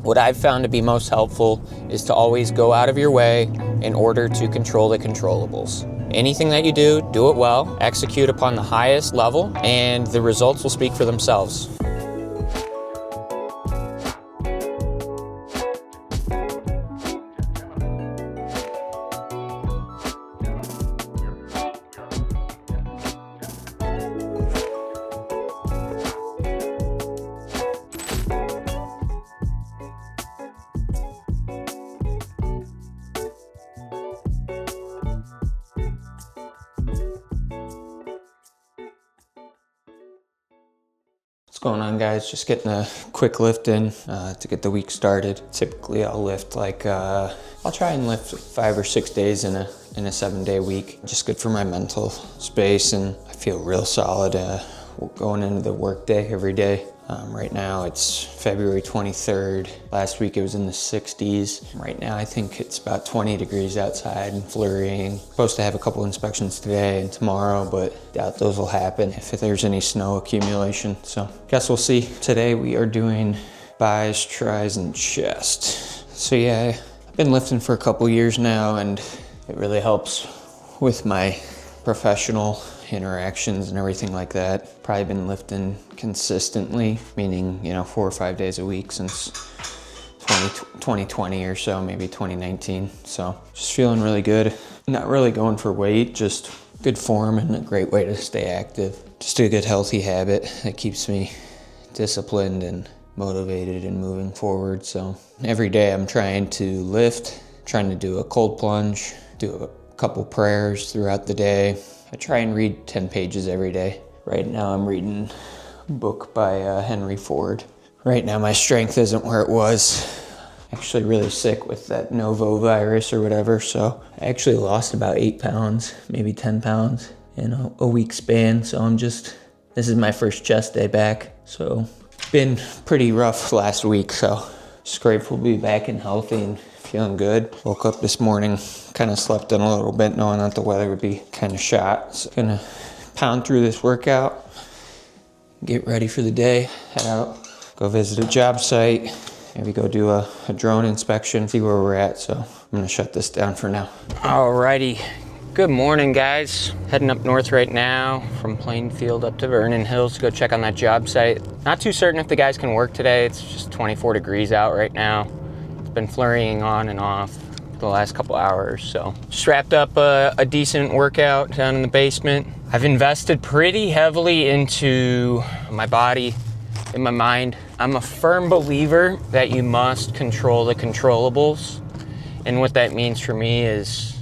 What I've found to be most helpful is to always go out of your way in order to control the controllables. Anything that you do it well, execute upon the highest level, and the results will speak for themselves. What's going on, guys? Just getting a quick lift in to get the week started. Typically I'll lift I'll try and lift 5 or 6 days in a 7-day week. Just good for my mental space, and I feel real solid going into the work day every day. Right now it's February 23rd. Last week it was in the 60s. Right now I think it's about 20 degrees outside and flurrying. Supposed to have a couple inspections today and tomorrow, but doubt those will happen if there's any snow accumulation. So guess we'll see. Today we are doing buys, tries, and chest. So yeah, I've been lifting for a couple years now, and it really helps with my professional interactions and everything like that. Probably been lifting consistently, meaning 4 or 5 days a week since 2020 or so, maybe 2019. So just feeling really good. Not really going for weight, just good form and a great way to stay active. Just a good healthy habit that keeps me disciplined and motivated and moving forward. So every day I'm trying to lift, trying to do a cold plunge, do a couple prayers throughout the day. I try and read 10 pages every day. Right now I'm reading a book by Henry Ford. Right now my strength isn't where it was. Actually really sick with that Novo virus or whatever, so I actually lost about 8 pounds, maybe 10 pounds in a week span. So this is my first chest day back. So been pretty rough last week, so just grateful to be back and healthy and feeling good. Woke up this morning, kind of slept in a little bit, knowing that the weather would be kind of shot. So gonna pound through this workout, get ready for the day, head out, go visit a job site, maybe go do a drone inspection, see where we're at. So I'm gonna shut this down for now. Alrighty, good morning, guys. Heading up north right now from Plainfield up to Vernon Hills to go check on that job site. Not too certain if the guys can work today. It's just 24 degrees out right now. Been flurrying on and off for the last couple hours, so just wrapped up a decent workout down in the basement. I've invested pretty heavily into my body and my mind. I'm a firm believer that you must control the controllables, and what that means for me is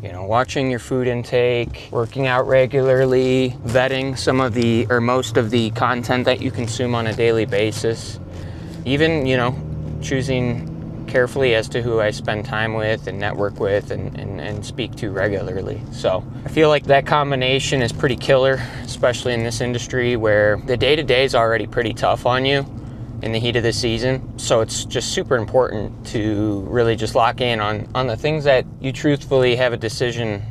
watching your food intake, working out regularly, vetting most of the content that you consume on a daily basis, even choosing carefully as to who I spend time with and network with and speak to regularly. So I feel like that combination is pretty killer, especially in this industry where the day-to-day is already pretty tough on you in the heat of the season. So it's just super important to really just lock in on the things that you truthfully have a decision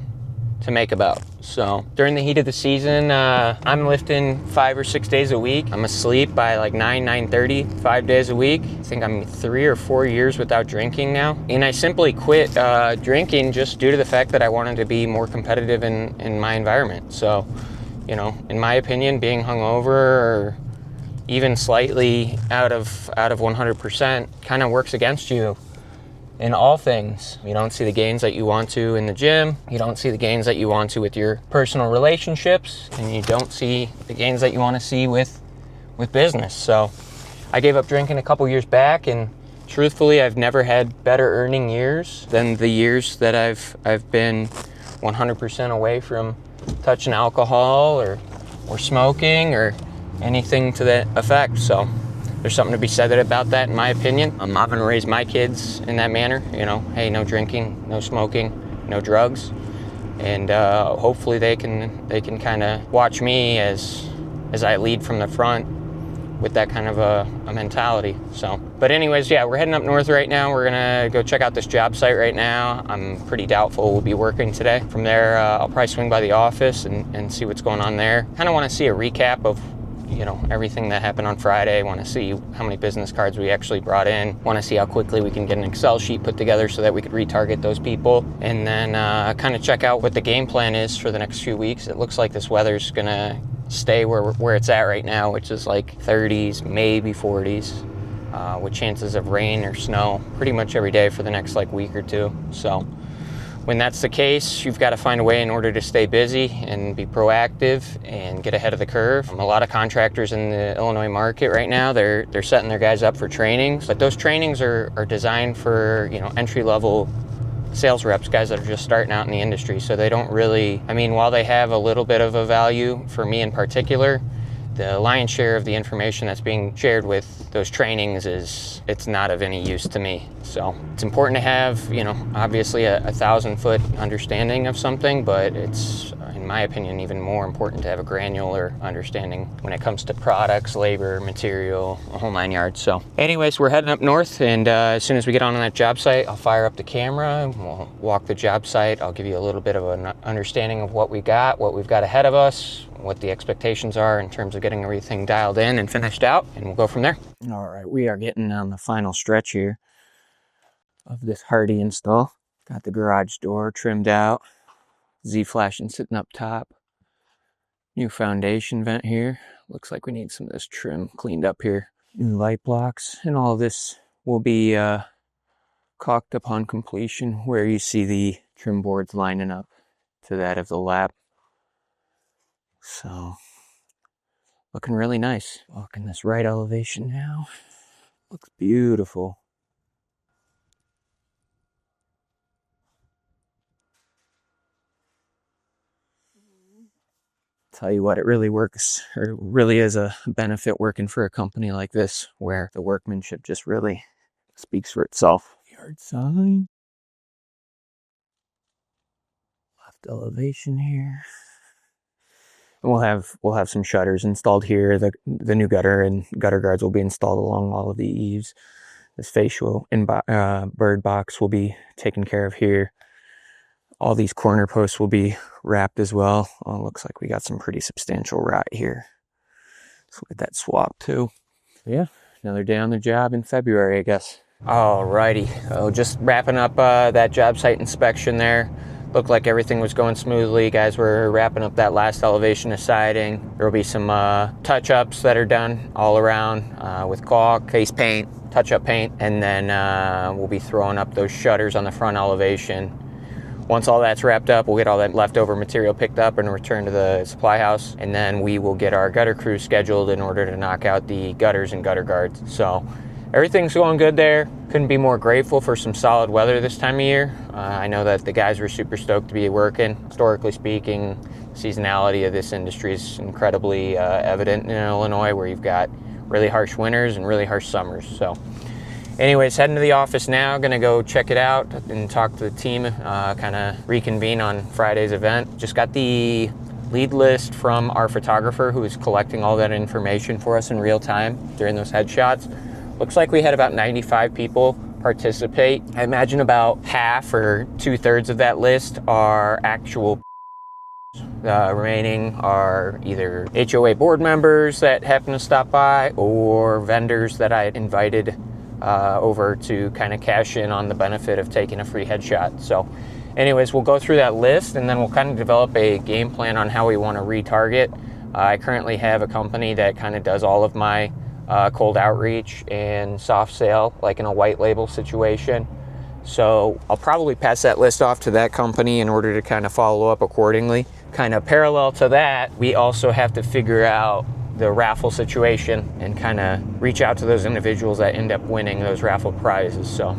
to make about. So during the heat of the season, I'm lifting 5 or 6 days a week. I'm asleep by like 9:30, 5 days a week. I think I'm 3 or 4 years without drinking now. And I simply quit drinking just due to the fact that I wanted to be more competitive in my environment. So, in my opinion, being hungover or even slightly out of 100% kind of works against you in all things. You don't see the gains that you want to in the gym. You don't see the gains that you want to with your personal relationships, and you don't see the gains that you want to see with business. So I gave up drinking a couple years back, and truthfully, I've never had better earning years than the years that I've been 100% away from touching alcohol or smoking or anything to that effect. So there's something to be said about that, in my opinion. I'm not going to raise my kids in that manner. Hey, no drinking, no smoking, no drugs, and hopefully they can kind of watch me as I lead from the front with that kind of a mentality. So, but anyways, yeah, we're heading up north right now. We're gonna go check out this job site right now. I'm pretty doubtful we'll be working today. From there, I'll probably swing by the office and see what's going on there. Kind of want to see a recap of you know, everything that happened on Friday. Want to see how many business cards we actually brought in. Want to see how quickly we can get an Excel sheet put together so that we could retarget those people. And then kind of check out what the game plan is for the next few weeks. It looks like this weather's gonna stay where it's at right now, which is like 30s, maybe 40s, with chances of rain or snow pretty much every day for the next like week or two. So when that's the case, you've got to find a way in order to stay busy and be proactive and get ahead of the curve. A lot of contractors in the Illinois market right now, they're setting their guys up for trainings, but those trainings are designed for, you know, entry-level sales reps, guys that are just starting out in the industry. So they don't really, I mean, while they have a little bit of a value for me in particular, the lion's share of the information that's being shared with those trainings it's not of any use to me. So it's important to have, you know, obviously a 1,000-foot understanding of something, but it's, in my opinion, even more important to have a granular understanding when it comes to products, labor, material, a whole 9 yards. So anyways, we're heading up north, and as soon as we get on that job site, I'll fire up the camera, we'll walk the job site. I'll give you a little bit of an understanding of what we've got ahead of us, what the expectations are in terms of getting everything dialed in and finished out, and we'll go from there. All right, we are getting on the final stretch here of this Hardy install. Got the garage door trimmed out, Z-flashing sitting up top. New foundation vent here. Looks like we need some of this trim cleaned up here. New light blocks, and all of this will be caulked upon completion where you see the trim boards lining up to that of the lap. So, looking really nice. Walking this right elevation now. Looks beautiful. Tell you what, it really works, or really is a benefit working for a company like this, where the workmanship just really speaks for itself. Yard sign. Left elevation here. And we'll have some shutters installed here. The new gutter and gutter guards will be installed along all of the eaves. This facial bird box will be taken care of here. All these corner posts will be wrapped as well. Oh, looks like we got some pretty substantial rot here. Let's get that swap too. Yeah, another day on the job in February, I guess. Alrighty, just wrapping up that job site inspection there. Looked like everything was going smoothly. Guys were wrapping up that last elevation of siding. There will be some touch-ups that are done all around with caulk, face paint, touch-up paint, and then we'll be throwing up those shutters on the front elevation. Once all that's wrapped up, we'll get all that leftover material picked up and returned to the supply house, and then we will get our gutter crew scheduled in order to knock out the gutters and gutter guards. So everything's going good there. Couldn't be more grateful for some solid weather this time of year. I know that the guys were super stoked to be working. Historically speaking, seasonality of this industry is incredibly evident in Illinois, where you've got really harsh winters and really harsh summers. So anyways, heading to the office now. Gonna go check it out and talk to the team, kind of reconvene on Friday's event. Just got the lead list from our photographer who is collecting all that information for us in real time during those headshots. Looks like we had about 95 people participate. I imagine about half or 2/3 of that list are actual. The remaining are either HOA board members that happen to stop by or vendors that I had invited over to kind of cash in on the benefit of taking a free headshot. So anyways, we'll go through that list and then we'll kind of develop a game plan on how we want to retarget. I currently have a company that kind of does all of my cold outreach and soft sale, like in a white label situation. So I'll probably pass that list off to that company in order to kind of follow up accordingly. Kind of parallel to that, we also have to figure out the raffle situation and kind of reach out to those individuals that end up winning those raffle prizes. So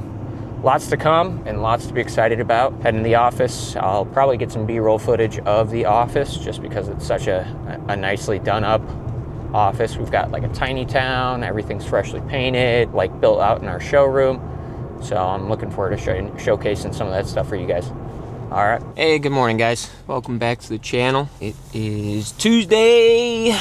lots to come and lots to be excited about. Heading to the office, I'll probably get some B-roll footage of the office just because it's such a nicely done up office. We've got like a tiny town, everything's freshly painted, like built out in our showroom. So I'm looking forward to showcasing some of that stuff for you guys. All right. Hey, good morning, guys. Welcome back to the channel. It is Tuesday,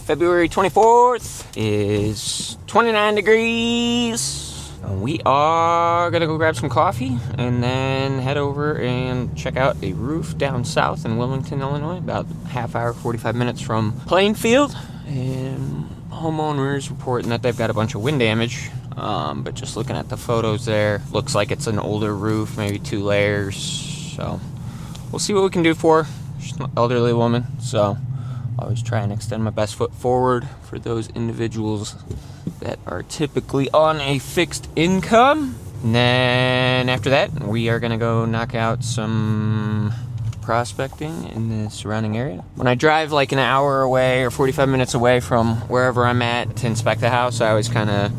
February 24th. It is 29 degrees. We are gonna go grab some coffee and then head over and check out a roof down south in Wilmington, Illinois, about half hour, 45 minutes from Plainfield. And homeowners reporting that they've got a bunch of wind damage. But just looking at the photos there, looks like it's an older roof, maybe 2 layers. So we'll see what we can do for her. She's an elderly woman, so always try and extend my best foot forward for those individuals that are typically on a fixed income. And then after that, we are gonna go knock out some prospecting in the surrounding area. When I drive like an hour away or 45 minutes away from wherever I'm at to inspect the house, I always kind of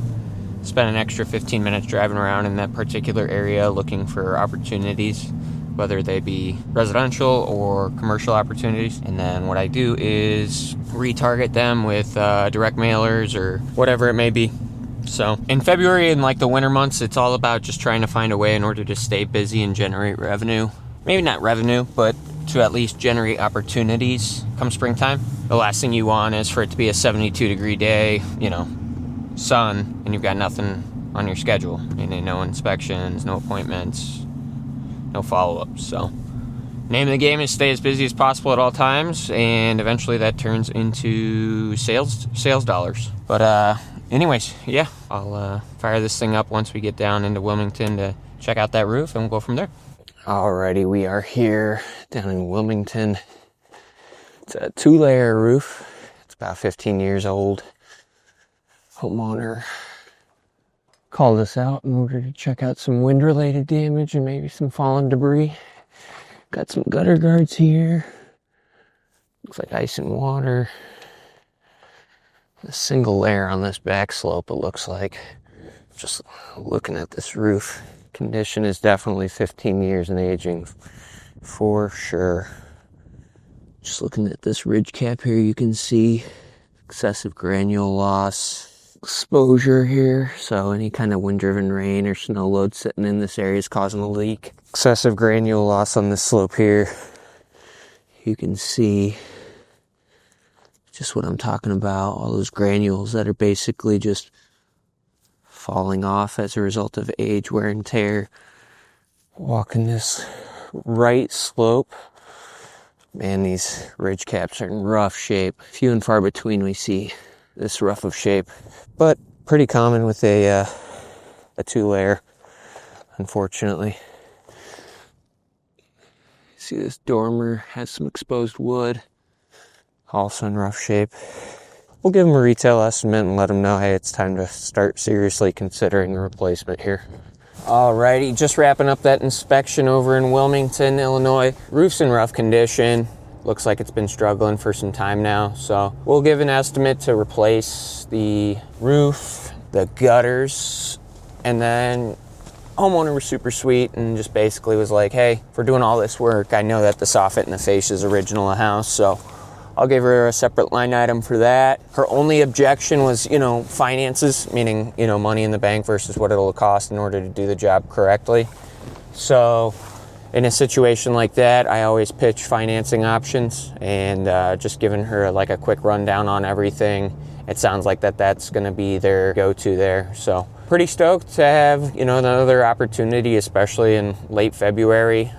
spend an extra 15 minutes driving around in that particular area looking for opportunities, whether they be residential or commercial opportunities. And then what I do is retarget them with direct mailers or whatever it may be. So in February and like the winter months, it's all about just trying to find a way in order to stay busy and generate revenue. Maybe not revenue, but to at least generate opportunities come springtime. The last thing you want is for it to be a 72-degree day, you know, sun, and you've got nothing on your schedule. Meaning no inspections, no appointments, no follow-ups. So name of the game is stay as busy as possible at all times, and eventually that turns into sales dollars. But anyways, yeah, I'll fire this thing up once we get down into Wilmington to check out that roof, and we'll go from there. Alrighty, we are here down in Wilmington. It's a 2-layer roof. It's about 15 years old. Homeowner called us out in order to check out some wind-related damage and maybe some fallen debris. Got some gutter guards here. Looks like ice and water. A single layer on this back slope, it looks like. Just looking at this roof. Condition is definitely 15 years and aging for sure. Just looking at this ridge cap here, you can see excessive granule loss, exposure here. So any kind of wind-driven rain or snow load sitting in this area is causing a leak. Excessive granule loss on this slope here. You can see just what I'm talking about. All those granules that are basically just falling off as a result of age, wear and tear. Walking this right slope, man, these ridge caps are in rough shape. Few and far between we see this rough of shape, but pretty common with a 2-layer, unfortunately. See this dormer has some exposed wood, also in rough shape. We'll give them a retail estimate and let them know, hey, it's time to start seriously considering a replacement here. Alrighty, just wrapping up that inspection over in Wilmington, Illinois. Roof's in rough condition. Looks like it's been struggling for some time now. So we'll give an estimate to replace the roof, the gutters, and then homeowner was super sweet and just basically was like, hey, if we're doing all this work, I know that the soffit and the fascia is original in house, so I'll give her a separate line item for that. Her only objection was, finances, meaning, money in the bank versus what it'll cost in order to do the job correctly. So in a situation like that, I always pitch financing options, and just giving her like a quick rundown on everything. It sounds like that's gonna be their go-to there. So pretty stoked to have, another opportunity, especially in late February.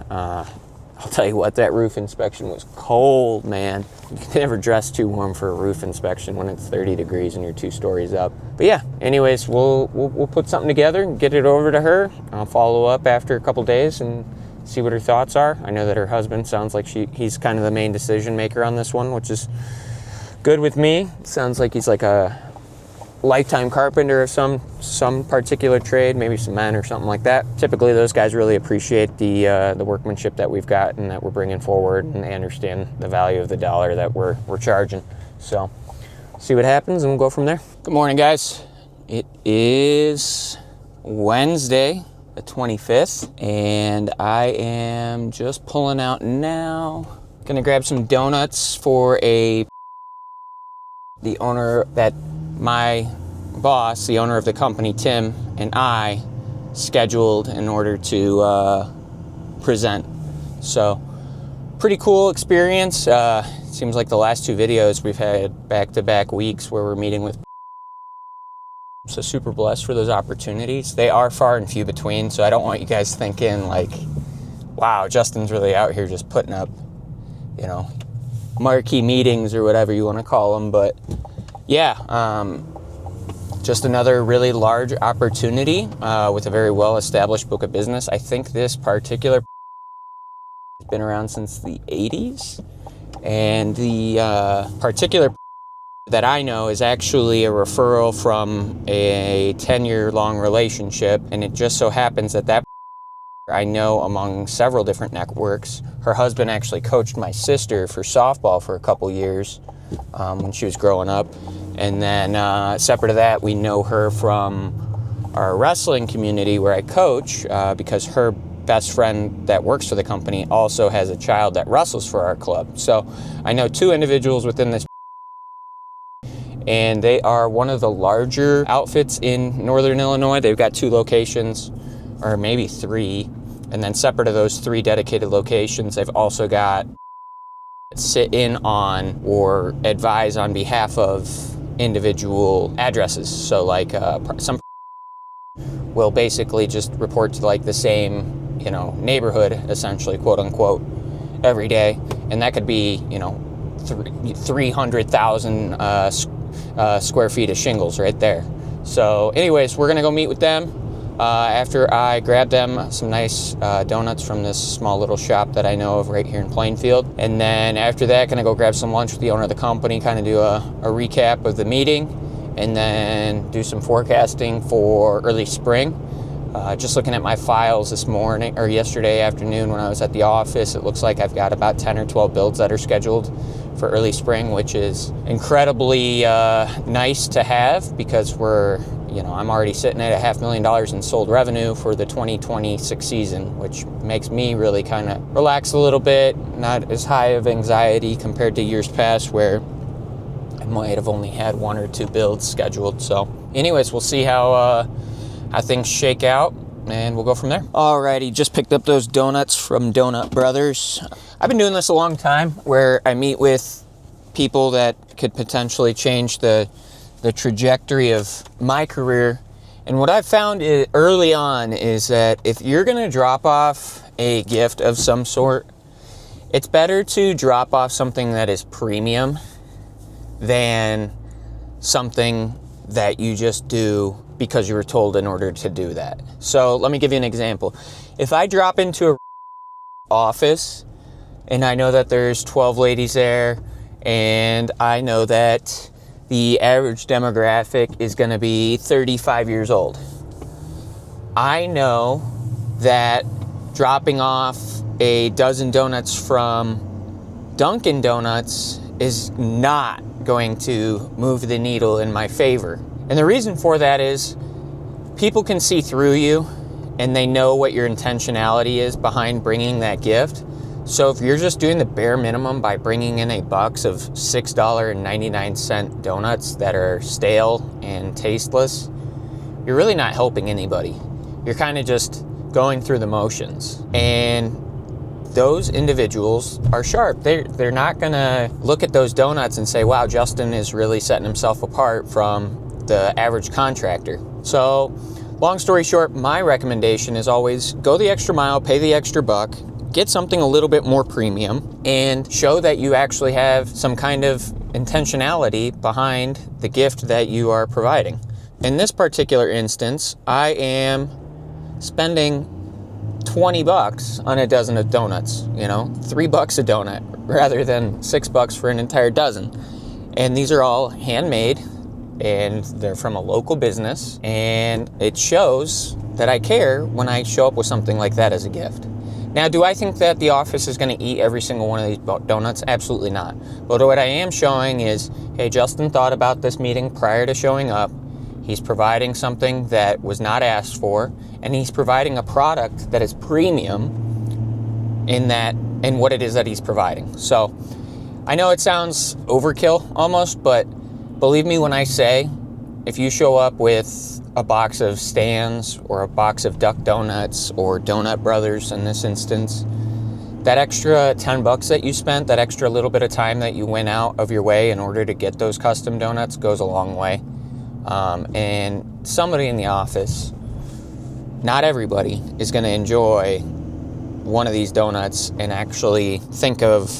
I'll tell you what, that roof inspection was cold, man. You can never dress too warm for a roof inspection when it's 30 degrees and you're 2 stories up. But yeah, anyways, we'll put something together and get it over to her. I'll follow up after a couple days and see what her thoughts are. I know that her husband sounds like he's kind of the main decision maker on this one, which is good with me. Sounds like he's like a lifetime carpenter of some particular trade, maybe cement or something like that. Typically those guys really appreciate the workmanship that we've got and that we're bringing forward, and they understand the value of the dollar that we're charging. So see what happens and we'll go from there. Good morning, guys. It is Wednesday the 25th and I am just pulling out now. Gonna grab some donuts for the owner that my boss, the owner of the company, Tim, and I scheduled in order to present. So pretty cool experience. Seems like the last 2 videos we've had back-to-back weeks where we're meeting with. So super blessed for those opportunities. They are far and few between, so I don't want you guys thinking like, wow, Justin's really out here just putting up, marquee meetings or whatever you want to call them, but Just another really large opportunity with a very well-established book of business. I think this particular has been around since the 80s, and the particular that I know is actually a referral from a 10-year-long relationship, and it just so happens that I know among several different networks. Her husband actually coached my sister for softball for a couple years when she was growing up, and then separate to that, we know her from our wrestling community where I coach because her best friend that works for the company also has a child that wrestles for our club. So I know two individuals within this, and they are one of the larger outfits in Northern Illinois. They've got 2 locations, or maybe 3, and then separate to those 3 dedicated locations, they've also got sit in on or advise on behalf of individual addresses. So like some will basically just report to like the same, neighborhood, essentially, quote unquote, every day, and that could be 300,000 square feet of shingles right there. So anyways, we're gonna go meet with them after I grab them some nice donuts from this small little shop that I know of right here in Plainfield. And then after that, gonna go grab some lunch with the owner of the company, kind of do a recap of the meeting, and then do some forecasting for early spring. Just looking at my files this morning, or yesterday afternoon when I was at the office, it looks like I've got about 10 or 12 builds that are scheduled for early spring, which is incredibly nice to have, because I'm already sitting at $500,000 in sold revenue for the 2026 season, which makes me really kind of relax a little bit, not as high of anxiety compared to years past where I might have only had 1 or 2 builds scheduled. So anyways, we'll see how things shake out, and we'll go from there. Alrighty, just picked up those donuts from Donut Brothers. I've been doing this a long time, where I meet with people that could potentially change the trajectory of my career. And what I've found early on is that if you're gonna drop off a gift of some sort, it's better to drop off something that is premium than something that you just do because you were told in order to do that. So let me give you an example. If I drop into a office and I know that there's 12 ladies there, and I know that the average demographic is going to be 35 years old, I know that dropping off a dozen donuts from Dunkin' Donuts is not going to move the needle in my favor. And the reason for that is people can see through you, and they know what your intentionality is behind bringing that gift. So if you're just doing the bare minimum by bringing in a box of $6.99 donuts that are stale and tasteless, you're really not helping anybody. You're kind of just going through the motions. And those individuals are sharp. They're not gonna look at those donuts and say, wow, Justin is really setting himself apart from the average contractor. So long story short, my recommendation is always go the extra mile, pay the extra buck, get something a little bit more premium, and show that you actually have some kind of intentionality behind the gift that you are providing. In this particular instance, I am spending $20 on a dozen of donuts, $3 a donut rather than $6 for an entire dozen. And these are all handmade, and they're from a local business, and it shows that I care when I show up with something like that as a gift. Now, do I think that the office is going to eat every single one of these donuts? Absolutely not. But what I am showing is, hey, Justin thought about this meeting prior to showing up. He's providing something that was not asked for, and he's providing a product that is premium in what it is that he's providing. So I know it sounds overkill almost, but believe me when I say, if you show up with a box of Stan's or a box of Duck Donuts or Donut Brothers in this instance, that extra $10 that you spent, that extra little bit of time that you went out of your way in order to get those custom donuts goes a long way. And somebody in the office, not everybody, is going to enjoy one of these donuts and actually think of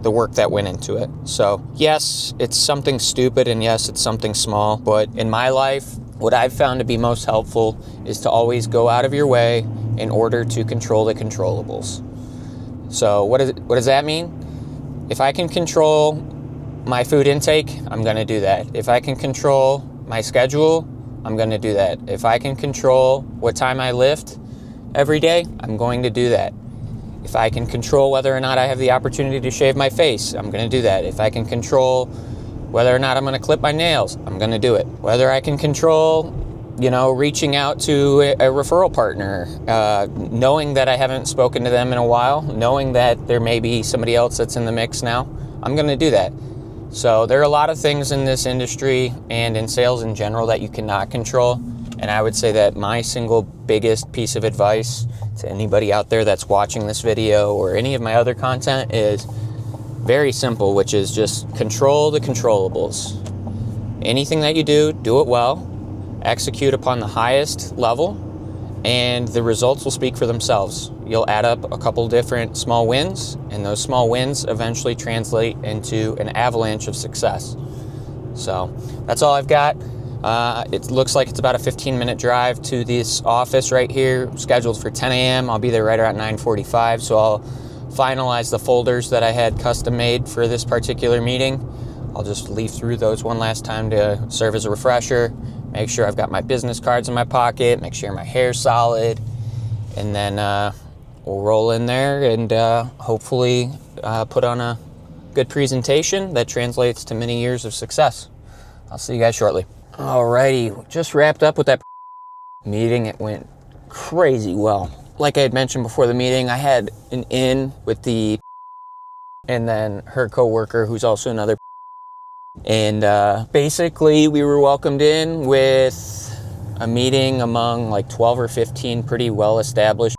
the work that went into it. So yes, it's something stupid, and yes, it's something small, but in my life, what I've found to be most helpful is to always go out of your way in order to control the controllables. So what does that mean? If I can control my food intake, I'm going to do that. If I can control my schedule, I'm going to do that. If I can control what time I lift every day, I'm going to do that. If I can control whether or not I have the opportunity to shave my face, I'm going to do that. If I can control whether or not I'm going to clip my nails, I'm going to do it. Whether I can control, reaching out to a referral partner, knowing that I haven't spoken to them in a while, knowing that there may be somebody else that's in the mix now, I'm going to do that. So there are a lot of things in this industry and in sales in general that you cannot control. And I would say that my single biggest piece of advice to anybody out there that's watching this video or any of my other content is very simple, which is just control the controllables. Anything that you do, do it well, execute upon the highest level, and the results will speak for themselves. You'll add up a couple different small wins, and those small wins eventually translate into an avalanche of success. So that's all I've got. It looks like it's about a 15-minute drive to this office right here, scheduled for 10 a.m. I'll be there right around 9:45, so I'll finalize the folders that I had custom made for this particular meeting. I'll just leaf through those one last time to serve as a refresher, make sure I've got my business cards in my pocket, make sure my hair's solid, and then we'll roll in there and hopefully put on a good presentation that translates to many years of success. I'll see you guys shortly. Alrighty, just wrapped up with that meeting. It went crazy well. Like I had mentioned before the meeting, I had an in with the and then her coworker, who's also another, and basically we were welcomed in with a meeting among like 12 or 15 pretty well established,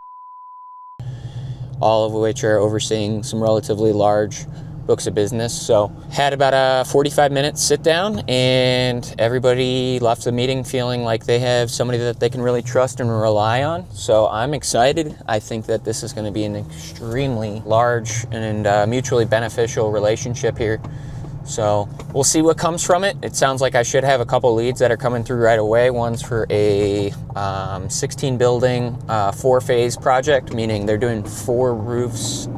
all of which are overseeing some relatively large books of business. So had about a 45-minute sit down, and everybody left the meeting feeling like they have somebody that they can really trust and rely on. So I'm excited. I think that this is going to be an extremely large and mutually beneficial relationship here. So we'll see what comes from it. It sounds like I should have a couple leads that are coming through right away. One's for a 16 building 4-phase project, meaning they're doing 4 roofs,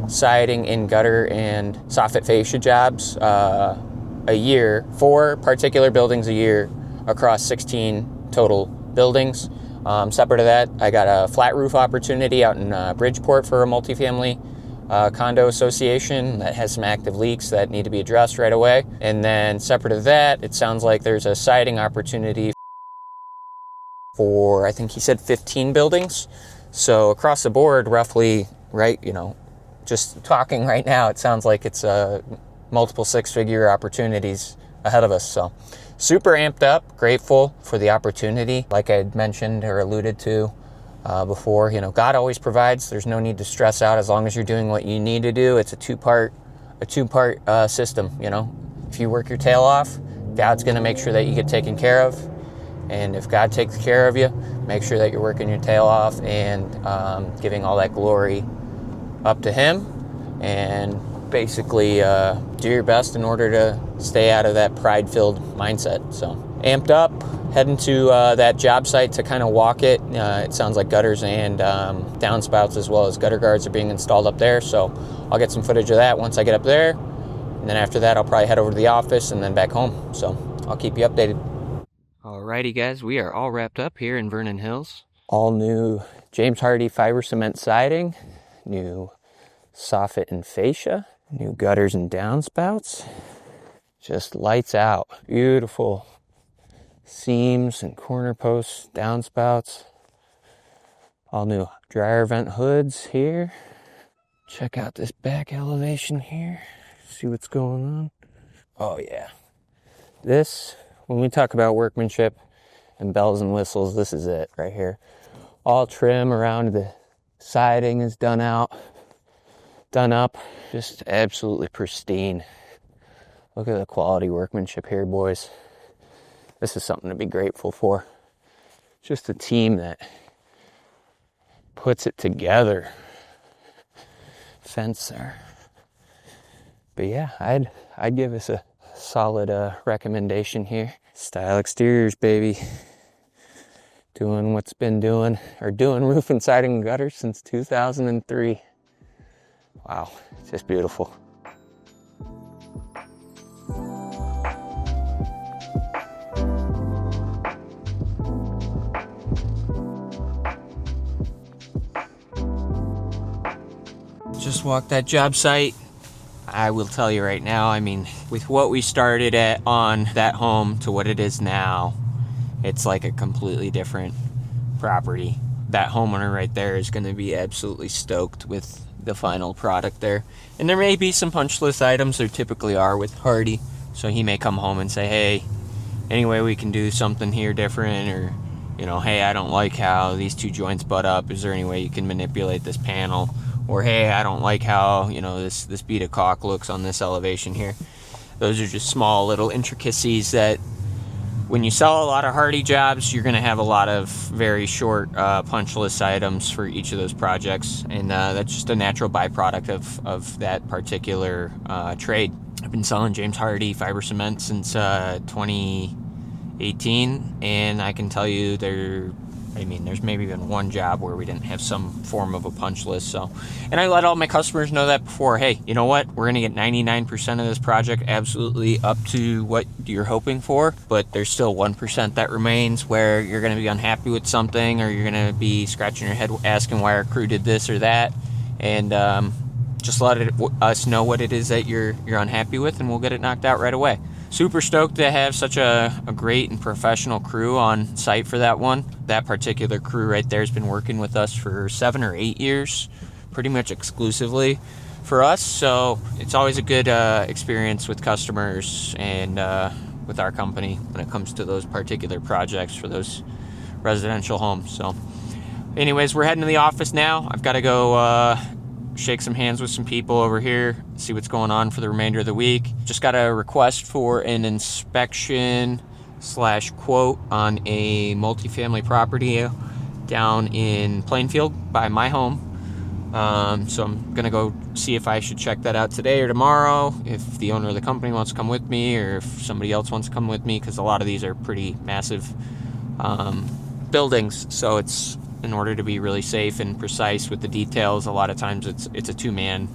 siding, in gutter, and soffit fascia jobs a year, 4 particular buildings a year across 16 total buildings. Separate to that, I got a flat roof opportunity out in Bridgeport for a multifamily condo association that has some active leaks that need to be addressed right away. And then separate to that, it sounds like there's a siding opportunity for, I think he said 15 buildings. So across the board, roughly, right, just talking right now, it sounds like it's multiple 6-figure opportunities ahead of us. So super amped up, grateful for the opportunity. Like I had mentioned or alluded to before, God always provides. There's no need to stress out as long as you're doing what you need to do. It's a two-part system. If you work your tail off, God's going to make sure that you get taken care of. And if God takes care of you, make sure that you're working your tail off and giving all that glory up to Him, and basically do your best in order to stay out of that pride-filled mindset. So amped up, heading to that job site to kind of walk it. It sounds like gutters and downspouts as well as gutter guards are being installed up there. So I'll get some footage of that once I get up there. And then after that, I'll probably head over to the office and then back home. So I'll keep you updated. Alrighty, guys, we are all wrapped up here in Vernon Hills. All new James Hardie fiber cement siding, new soffit and fascia, new gutters and downspouts. Just lights out. Beautiful seams and corner posts, downspouts. All new dryer vent hoods here. Check out this back elevation here. See what's going on. Oh yeah. This, when we talk about workmanship and bells and whistles, this is it right here. All trim around the siding is done up. Just absolutely pristine. Look at the quality workmanship here, boys. This is something to be grateful for. Just a team that puts it together. Fence there. But yeah, I'd give us a solid recommendation here. Style Exteriors, baby. Doing what's been doing roof and siding and gutters since 2003. Wow, it's just beautiful. Just walked that job site. I will tell you right now, I mean, with what we started at on that home to what it is now, it's like a completely different property. That homeowner right there is going to be absolutely stoked with the final product there. And there may be some punch list items, there typically are with Hardy. So he may come home and say, hey, anyway, we can do something here different, or, you know, hey, I don't like how these two joints butt up. Is there any way you can manipulate this panel? Or, hey, I don't like how, you know, this bead of caulk looks on this elevation here. Those are just small little intricacies that when you sell a lot of Hardy jobs, you're going to have a lot of very short punch list items for each of those projects. And that's just a natural byproduct of that particular trade. I've been selling James Hardy fiber cement since 2018. And I can tell you there's maybe been one job where we didn't have some form of a punch list. So, and I let all my customers know that before. Hey, you know what? We're going to get 99% of this project absolutely up to what you're hoping for, but there's still 1% that remains where you're going to be unhappy with something, or you're going to be scratching your head asking why our crew did this or that. And just let us know what it is that you're unhappy with, and we'll get it knocked out right away. Super stoked to have such a great and professional crew on site for that one. That particular crew right there has been working with us for 7 or 8 years, pretty much exclusively for us. So it's always a good experience with customers and with our company when it comes to those particular projects for those residential homes. So anyways, we're heading to the office now. I've got to go shake some hands with some people over here, see what's going on for the remainder of the week. Just got a request for an inspection / quote on a multifamily property down in Plainfield by my home. So I'm gonna go see if I should check that out today or tomorrow, if the owner of the company wants to come with me, or if somebody else wants to come with me, because a lot of these are pretty massive buildings. So it's, in order to be really safe and precise with the details, a lot of times it's a two-man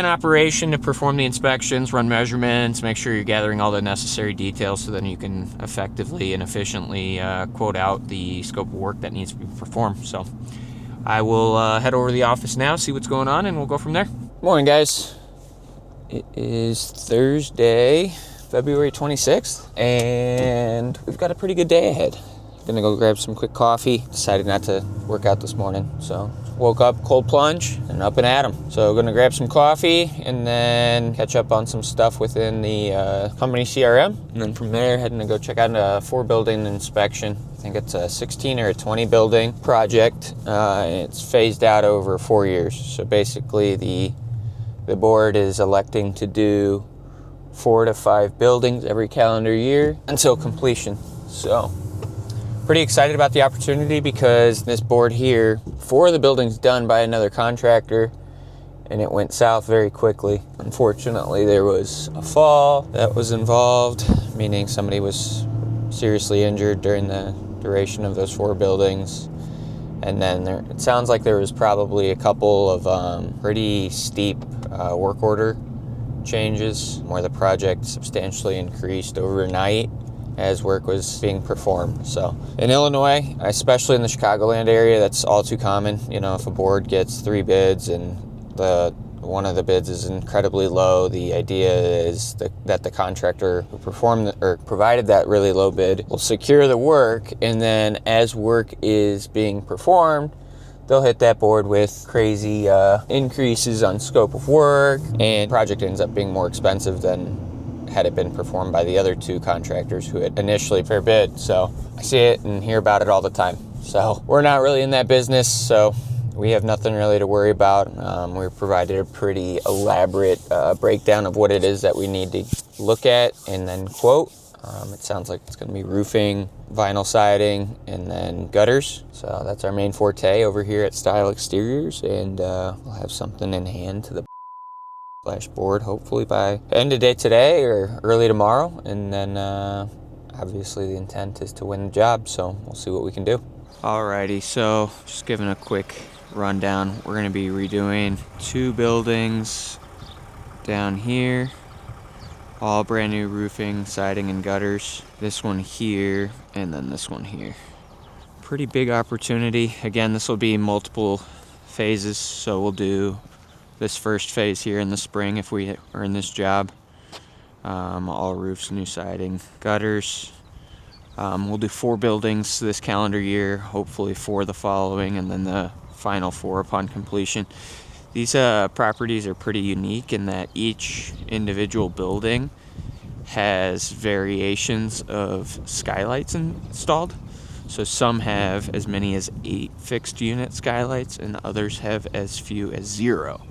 operation to perform the inspections, run measurements, make sure you're gathering all the necessary details so then you can effectively and efficiently quote out the scope of work that needs to be performed. So I will head over to the office now, see what's going on, and we'll go from there. Morning, guys. It is Thursday, February 26th, and we've got a pretty good day ahead. Gonna go grab some quick coffee. Decided not to work out this morning, so woke up, cold plunge, and up and at 'em. So gonna grab some coffee and then catch up on some stuff within the company CRM, and then from there heading to go check out a 4-building inspection. I think it's a 16 or a 20 building project. It's phased out over 4 years. So basically the board is electing to do 4 to 5 buildings every calendar year until completion. So pretty excited about the opportunity, because this board here, 4 of the buildings done by another contractor, and it went south very quickly. Unfortunately, there was a fall that was involved, meaning somebody was seriously injured during the duration of those 4 buildings. And then it sounds like there was probably a couple of pretty steep work order changes where the project substantially increased overnight as work was being performed. So in Illinois, especially in the Chicagoland area, that's all too common. You know, if a board gets 3 bids and one of the bids is incredibly low, the idea is that the contractor who provided that really low bid will secure the work, and then as work is being performed, they'll hit that board with crazy increases on scope of work, and the project ends up being more expensive than had it been performed by the other 2 contractors who had initially fair bid. So I see it and hear about it all the time. So we're not really in that business, so we have nothing really to worry about. We provided a pretty elaborate breakdown of what it is that we need to look at and then quote. It sounds like it's going to be roofing, vinyl siding, and then gutters. So that's our main forte over here at Style Exteriors, and we'll have something in hand to the board hopefully by end of day today or early tomorrow, and then obviously the intent is to win the job, so we'll see what we can do. Alrighty, so just giving a quick rundown. We're going to be redoing 2 buildings down here, all brand new roofing, siding, and gutters. This one here, and then this one here. Pretty big opportunity. Again, this will be multiple phases, so we'll do this first phase here in the spring if we are in this job. All roofs, new siding, gutters. We'll do 4 buildings this calendar year, hopefully 4 the following, and then the final 4 upon completion. These properties are pretty unique in that each individual building has variations of skylights installed. So some have as many as 8 fixed unit skylights, and others have as few as 0.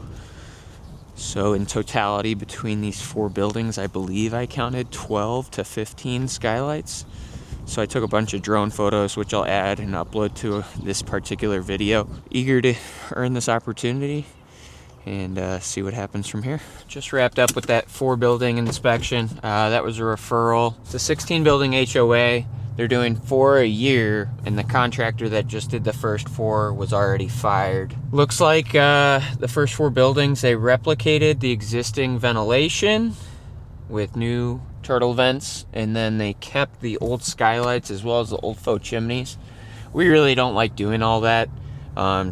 So in totality, between these 4 buildings, I believe I counted 12 to 15 skylights. So I took a bunch of drone photos, which I'll add and upload to this particular video. Eager to earn this opportunity and see what happens from here. Just wrapped up with that 4 building inspection. That was a referral. It's a 16 building HOA. They're doing 4 a year, and the contractor that just did the first 4 was already fired. Looks like the first 4 buildings, they replicated the existing ventilation with new turtle vents, and then they kept the old skylights as well as the old faux chimneys. We really don't like doing all that.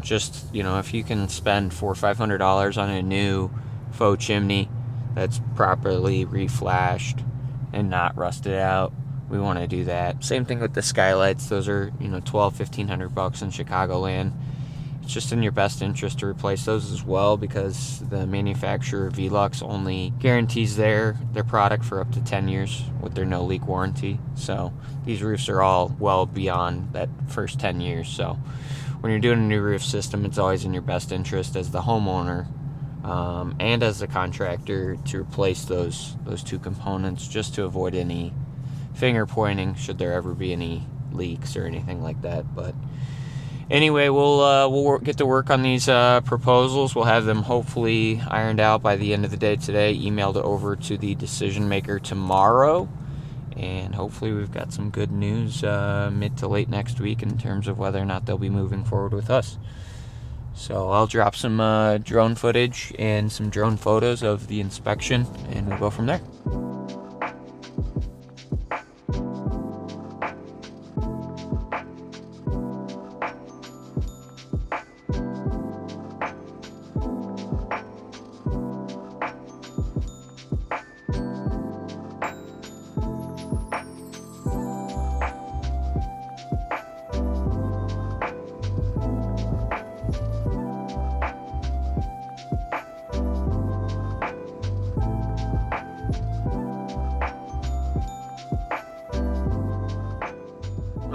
Just, if you can spend $400 or $500 on a new faux chimney that's properly reflashed and not rusted out, we want to do that. Same thing with the skylights. Those are, $1,200-$1,500 in Chicagoland. It's just in your best interest to replace those as well, because the manufacturer, Velux, only guarantees their product for up to 10 years with their no leak warranty. So these roofs are all well beyond that first 10 years. So when you're doing a new roof system, it's always in your best interest as the homeowner and as the contractor to replace those 2 components, just to avoid any finger pointing should there ever be any leaks or anything like that. But anyway, we'll get to work on these proposals. We'll have them hopefully ironed out by the end of the day today, emailed over to the decision maker tomorrow, and hopefully we've got some good news mid to late next week in terms of whether or not they'll be moving forward with us. So I'll drop some drone footage and some drone photos of the inspection, and we'll go from there.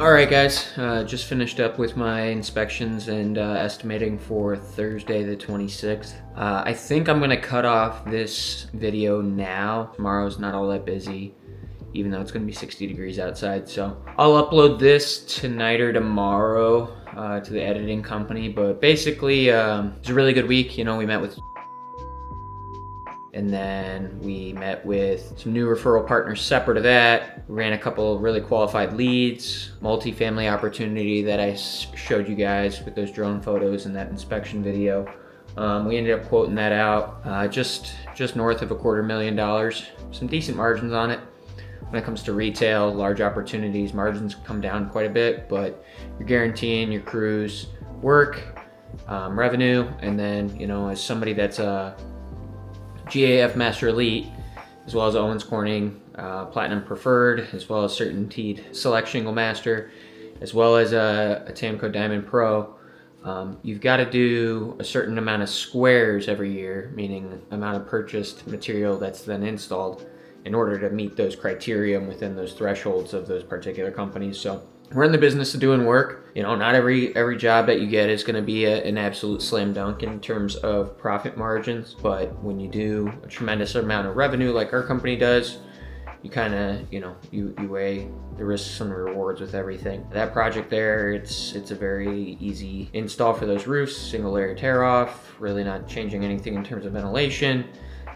All right, guys, just finished up with my inspections and estimating for Thursday the 26th. I think I'm gonna cut off this video now. Tomorrow's not all that busy, even though it's gonna be 60 degrees outside. So I'll upload this tonight or tomorrow to the editing company. But basically, it's a really good week. We met with, and then we met with some new referral partners separate of that. We ran a couple of really qualified leads, multifamily opportunity that I showed you guys with those drone photos and that inspection video. We ended up quoting that out just north of $250,000. Some decent margins on it. When it comes to retail, large opportunities, margins come down quite a bit, but you're guaranteeing your crews work, revenue, and then, as somebody that's a GAF Master Elite, as well as Owens Corning Platinum Preferred, as well as Certainteed Select Shingle Master, as well as a Tamco Diamond Pro, you've got to do a certain amount of squares every year, meaning amount of purchased material that's then installed, in order to meet those criteria within those thresholds of those particular companies. So we're in the business of doing work. Not every job that you get is going to be an absolute slam dunk in terms of profit margins, but when you do a tremendous amount of revenue like our company does, you kind of, you weigh the risks and the rewards with everything. That project there, it's a very easy install for those roofs, single layer tear off, really not changing anything in terms of ventilation.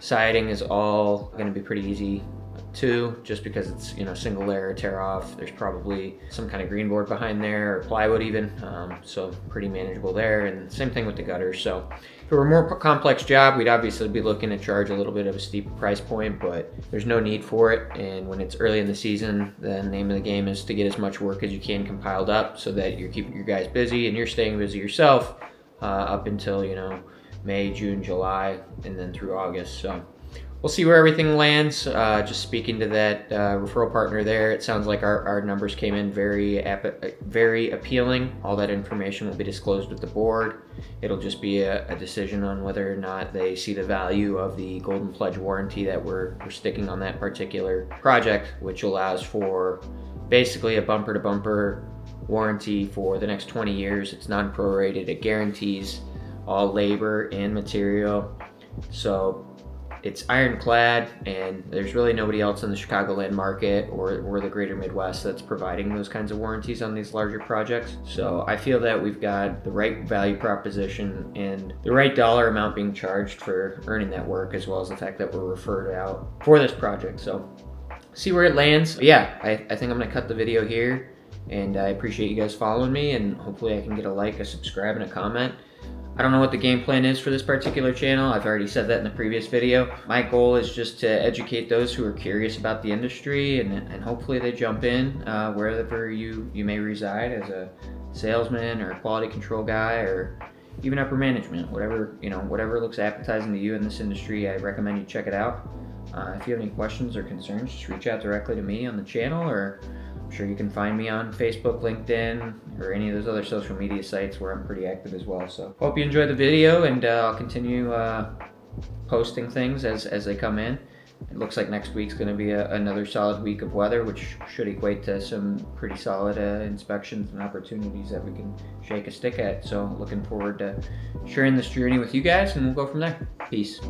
Siding is all gonna be pretty easy too, just because it's, you know, single layer tear off. There's probably some kind of green board behind there, or plywood even, so pretty manageable there. And same thing with the gutters. So if it were a more complex job, we'd obviously be looking to charge a little bit of a steeper price point, but there's no need for it. And when it's early in the season, the name of the game is to get as much work as you can compiled up so that you're keeping your guys busy and you're staying busy yourself up until, you know, May, June, July, and then through August. So we'll see where everything lands. Just speaking to that referral partner there, it sounds like our numbers came in very appealing. All that information will be disclosed with the board. It'll just be a decision on whether or not they see the value of the Golden Pledge warranty that we're sticking on that particular project, which allows for basically a bumper-to-bumper warranty for the next 20 years. It's non-prorated. It guarantees all labor and material. So it's ironclad, and there's really nobody else in the Chicagoland market or the greater Midwest that's providing those kinds of warranties on these larger projects. So I feel that we've got the right value proposition and the right dollar amount being charged for earning that work, as well as the fact that we're referred out for this project. So see where it lands. But yeah, I think I'm gonna cut the video here, and I appreciate you guys following me, and hopefully I can get a like, a subscribe, and a comment. I don't know what the game plan is for this particular channel. I've already said that in the previous video. My goal is just to educate those who are curious about the industry, and hopefully they jump in wherever you may reside as a salesman or a quality control guy, or even upper management. Whatever looks appetizing to you in this industry, I recommend you check it out. If you have any questions or concerns, just reach out directly to me on the channel, or I'm sure you can find me on Facebook, LinkedIn, or any of those other social media sites where I'm pretty active as well. So hope you enjoyed the video, and I'll continue posting things as they come in. It looks like next week's going to be another solid week of weather, which should equate to some pretty solid inspections and opportunities that we can shake a stick at. So looking forward to sharing this journey with you guys, and we'll go from there. Peace.